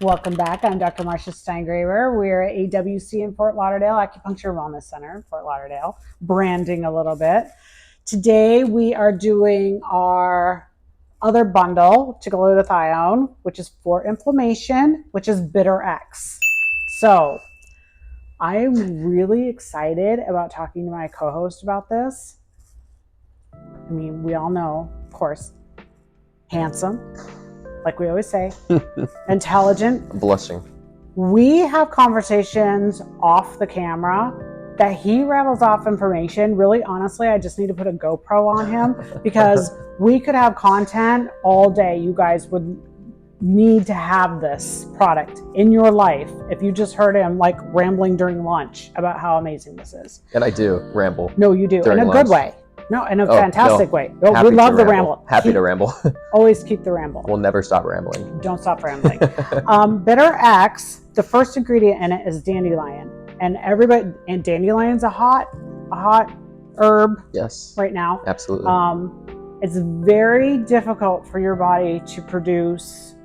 Welcome back. I'm Dr. Marcia Steingraber. We're at AWC in Fort Lauderdale, Acupuncture Wellness Center in Fort Lauderdale, branding a little bit. Today we are doing our other bundle to glutathione, which is for inflammation, which is Bitter X. So I'm really excited about talking to my co-host about this. I mean, we all know, of course, handsome, like we always say, intelligent. Blushing. We have conversations off the camera that he rattles off information. Really, honestly, I just need to put a GoPro on him because we could have content all day. You guys would need to have this product in your life if you just heard him like rambling during lunch about how amazing this is. And I do ramble. No, you do, in a good way. No, in a fantastic way. Oh, we love the ramble. Happy to ramble. Always keep the ramble. We'll never stop rambling. Don't stop rambling. Bitter X, the first ingredient in it is dandelion. And dandelion's a hot herb. Yes. Right now. Absolutely. It's very difficult for your body to produce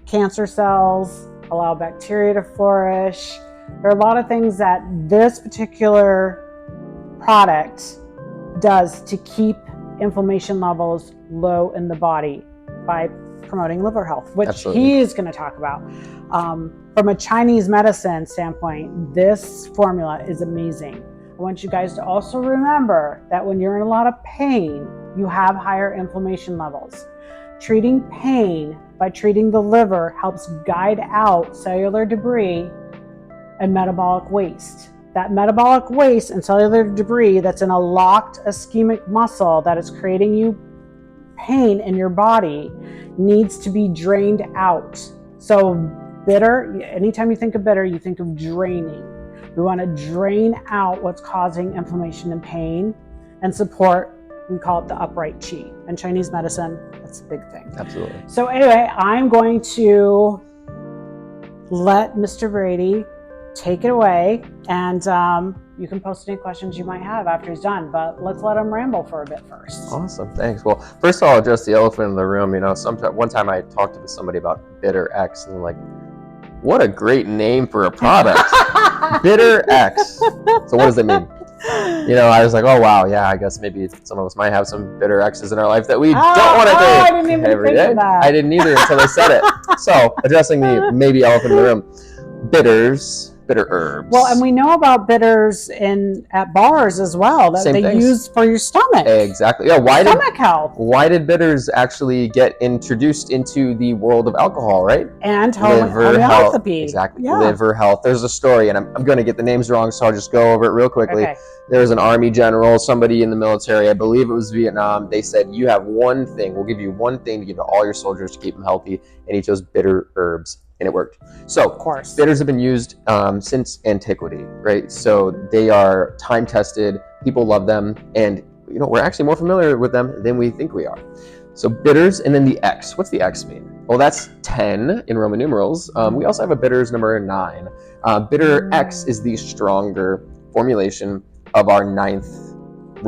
cancer cells, allow bacteria to flourish. There are a lot of things that this particular product does to keep inflammation levels low in the body by promoting liver health, which he is going to talk about. From a Chinese medicine standpoint, this formula is amazing. I want you guys to also remember that when you're in a lot of pain, you have higher inflammation levels. Treating pain by treating the liver helps guide out cellular debris and metabolic waste. That metabolic waste and cellular debris that's in a locked ischemic muscle that is creating you pain in your body needs to be drained out. So bitter, anytime you think of bitter, you think of draining. We want to drain out what's causing inflammation and pain and support, we call it the upright qi. In Chinese medicine, that's a big thing. Absolutely. So anyway, I'm going to let Mr. Brady take it away, and you can post any questions you might have after he's done, but let's let him ramble for a bit first. Awesome, thanks. Well, first of all, address the elephant in the room. You know, one time I talked to somebody about Bitter X, and like, what a great name for a product. Bitter X. So what does it mean? You know, I was like, oh wow, yeah, I guess maybe some of us might have some bitter X's in our life that we don't want to I didn't even think of that. I didn't either until they said it. So addressing the maybe elephant in the room, bitters, bitter herbs. Well, and we know about bitters at bars as well that they use for your stomach. Exactly. Yeah. Stomach health. Why did bitters actually get introduced into the world of alcohol, right? And liver health. Exactly. Yeah. Liver health. There's a story, and I'm going to get the names wrong, so I'll just go over it real quickly. Okay. There was an army general, somebody in the military, I believe it was Vietnam. They said, you have one thing. We'll give you one thing to give to all your soldiers to keep them healthy. And he chose bitter herbs. And it worked. So, of course, bitters have been used since antiquity, right? So they are time tested. People love them, and you know we're actually more familiar with them than we think we are. So bitters, and then the X. What's the X mean? Well, that's 10 in Roman numerals. We also have a bitters number 9. Bitter X is the stronger formulation of our 9th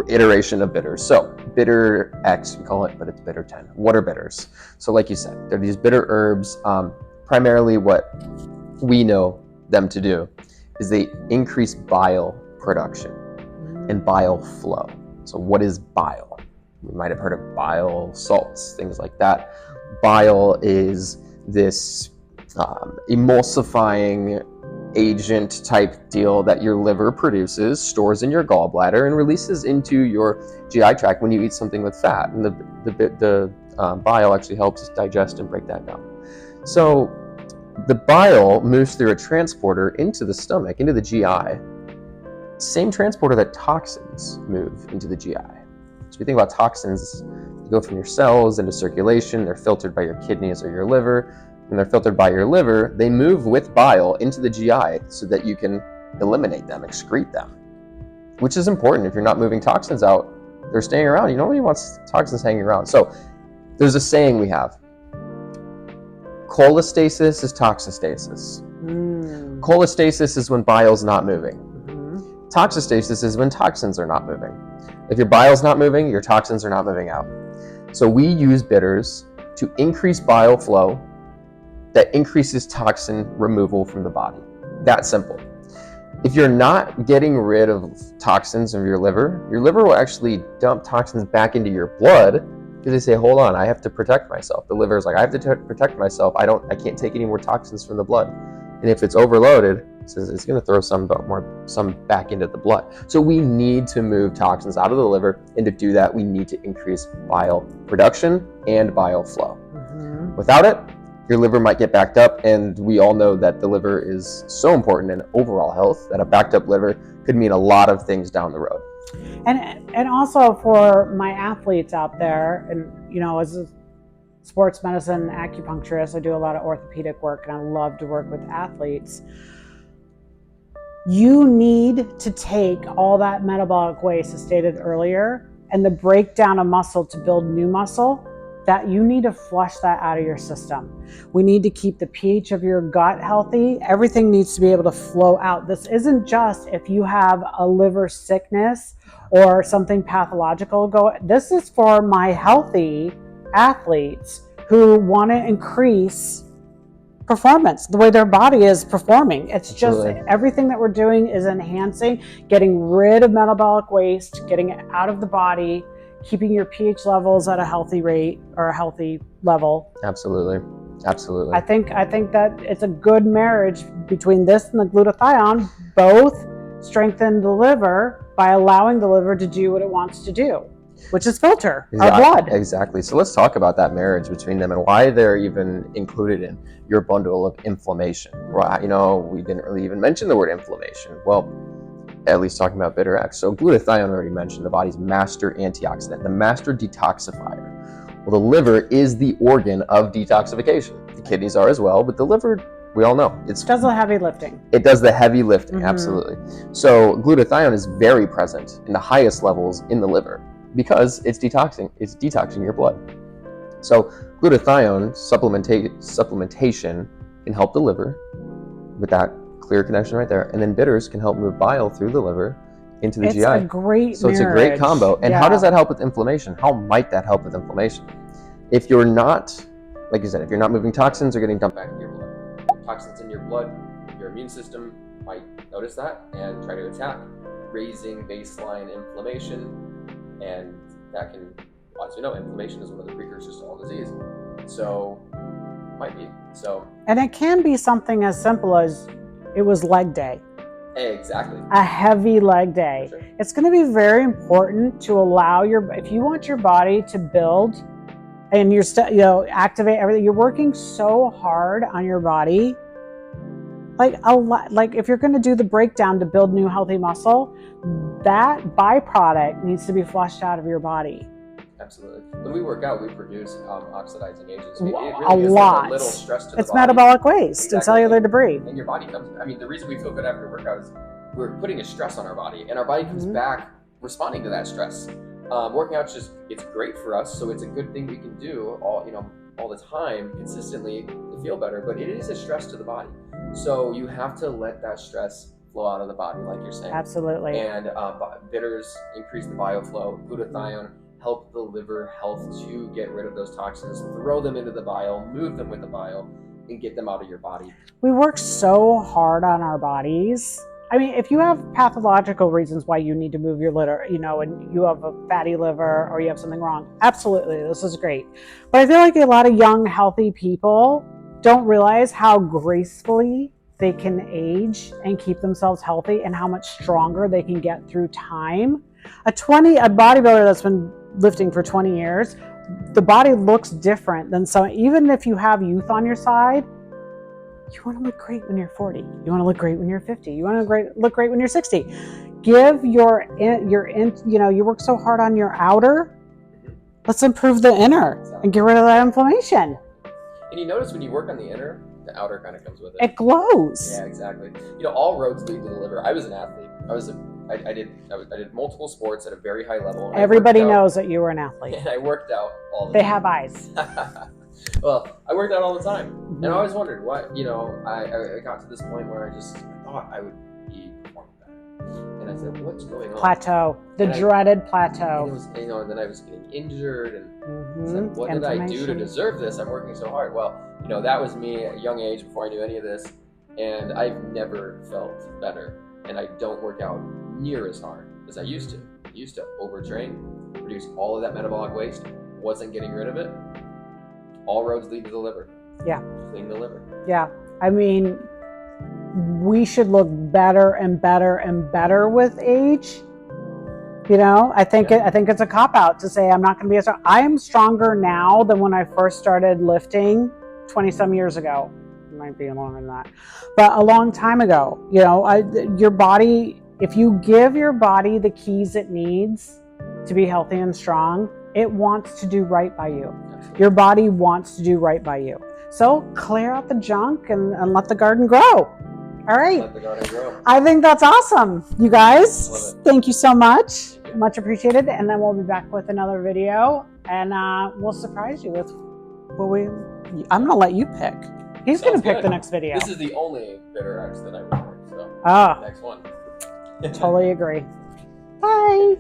iteration of bitters. So bitter X, we call it, but it's bitter 10. What are bitters? So like you said, they're these bitter herbs. Primarily what we know them to do is they increase bile production and bile flow. So what is bile? You might have heard of bile salts, things like that. Bile is this emulsifying agent type deal that your liver produces, stores in your gallbladder, and releases into your GI tract when you eat something with fat. And the bile actually helps us digest and break that down. So the bile moves through a transporter into the stomach, into the GI. Same transporter that toxins move into the GI. So if you think about toxins, they go from your cells into circulation, they're filtered by your kidneys or your liver. When they're filtered by your liver, they move with bile into the GI so that you can eliminate them, excrete them, which is important. If you're not moving toxins out, they're staying around. You nobody wants toxins hanging around. So there's a saying we have. Cholestasis is toxostasis. Cholestasis is when bile's not moving. Toxostasis is when toxins are not moving. If your bile's not moving, your toxins are not moving out. So we use bitters to increase bile flow that increases toxin removal from the body. That simple. If you're not getting rid of toxins of your liver will actually dump toxins back into your blood because they say, hold on, I have to protect myself. The liver is like, I have to protect myself. I can't take any more toxins from the blood. And if it's overloaded, it's going to throw some back into the blood. So we need to move toxins out of the liver, and to do that, we need to increase bile production and bile flow. Mm-hmm. Without it, your liver might get backed up, and we all know that the liver is so important in overall health that a backed up liver could mean a lot of things down the road. And also for my athletes out there, and as a sports medicine acupuncturist, I do a lot of orthopedic work, and I love to work with athletes. You need to take all that metabolic waste, as stated earlier, and the breakdown of muscle to build new muscle, that you need to flush that out of your system. We need to keep the pH of your gut healthy. Everything needs to be able to flow out. This isn't just if you have a liver sickness or something pathological this is for my healthy athletes who want to increase performance, the way their body is performing. It's just everything that we're doing is enhancing, getting rid of metabolic waste, getting it out of the body, keeping your pH levels at a healthy rate or a healthy level. Absolutely. I think that it's a good marriage between this and the glutathione. Both strengthen the liver by allowing the liver to do what it wants to do, which is filter our blood. Exactly. So let's talk about that marriage between them and why they're even included in your bundle of inflammation. Well, we didn't really even mention the word inflammation. Well, at least talking about bitter X. So glutathione, already mentioned, the body's master antioxidant, the master detoxifier. Well, the liver is the organ of detoxification. The kidneys are as well, but the liver, we all know, it does the heavy lifting. It does the heavy lifting, absolutely. So glutathione is very present in the highest levels in the liver because it's detoxing your blood. So glutathione supplementation can help the liver with that clear connection right there, and then bitters can help move bile through the liver into the GI. It's a great So marriage. It's a great combo. And how does that help with inflammation? How might that help with inflammation? If you're not, like you said, if you're not moving toxins, are getting dumped back in your blood. Toxins in your blood, your immune system might notice that and try to attack, raising baseline inflammation, and that can, as you know, inflammation is one of the precursors to all disease. So, might be. And it can be something as simple as it was leg day. Exactly. A heavy leg day. Sure. It's going to be very important to allow if you want your body to build and activate everything. You're working so hard on your body. Like if you're going to do the breakdown to build new healthy muscle, that byproduct needs to be flushed out of your body. Absolutely. When we work out, we produce oxidizing agents. It really a lot. A little stress to the body. It's metabolic waste and cellular debris. And your body comes. The reason we feel good after a workout is we're putting a stress on our body, and our body comes back responding to that stress. Working out it's great for us, so it's a good thing we can do all the time consistently to feel better. But it is a stress to the body, so you have to let that stress flow out of the body, like you're saying. Absolutely. And bitters increase the bile flow. Glutathione help the liver health to get rid of those toxins, throw them into the bile, move them with the bile, and get them out of your body. We work so hard on our bodies. If you have pathological reasons why you need to move your liver, and you have a fatty liver or you have something wrong, absolutely, this is great. But I feel like a lot of young, healthy people don't realize how gracefully they can age and keep themselves healthy and how much stronger they can get through time. A bodybuilder that's been lifting for 20 years, the body looks different than some. Even if you have youth on your side, you want to look great when you're 40. You want to look great when you're 50. You want to look great when you're 60. You work so hard on your outer. Let's improve the inner and get rid of that inflammation. And you notice when you work on the inner, the outer kind of comes with it. It glows. Yeah, exactly. All roads lead to the liver. I was an athlete. I did multiple sports at a very high level. Everybody knows that you were an athlete. And I worked out all the time. They have eyes. Well, I worked out all the time. And I always wondered I got to this point where I thought I would be performing better. And I I said, what's going on? Plateau, the dreaded plateau. And it was, and then I was getting injured, and I said, what did I do to deserve this? I'm working so hard. Well, that was me at a young age before I knew any of this, and I've never felt better. And I don't work out near as hard as I used to. I used to overtrain, produce all of that metabolic waste, wasn't getting rid of it. All roads lead to the liver. Yeah. Clean the liver. Yeah. I mean, we should look better and better and better with age. I think it's a cop-out to say I'm not going to be as strong. I am stronger now than when I first started lifting 20-some years ago. It might be longer than that. But a long time ago. Your body, if you give your body the keys it needs to be healthy and strong, it wants to do right by you. Absolutely. Your body wants to do right by you. So clear out the junk and let the garden grow. All right. Let the garden grow. I think that's awesome. You guys, thank you so much. Much appreciated. And then we'll be back with another video, and we'll surprise you with I'm going to let you pick. He's going to pick the next video. This is the only bitter X that I would pick. So next one. Totally agree. Bye.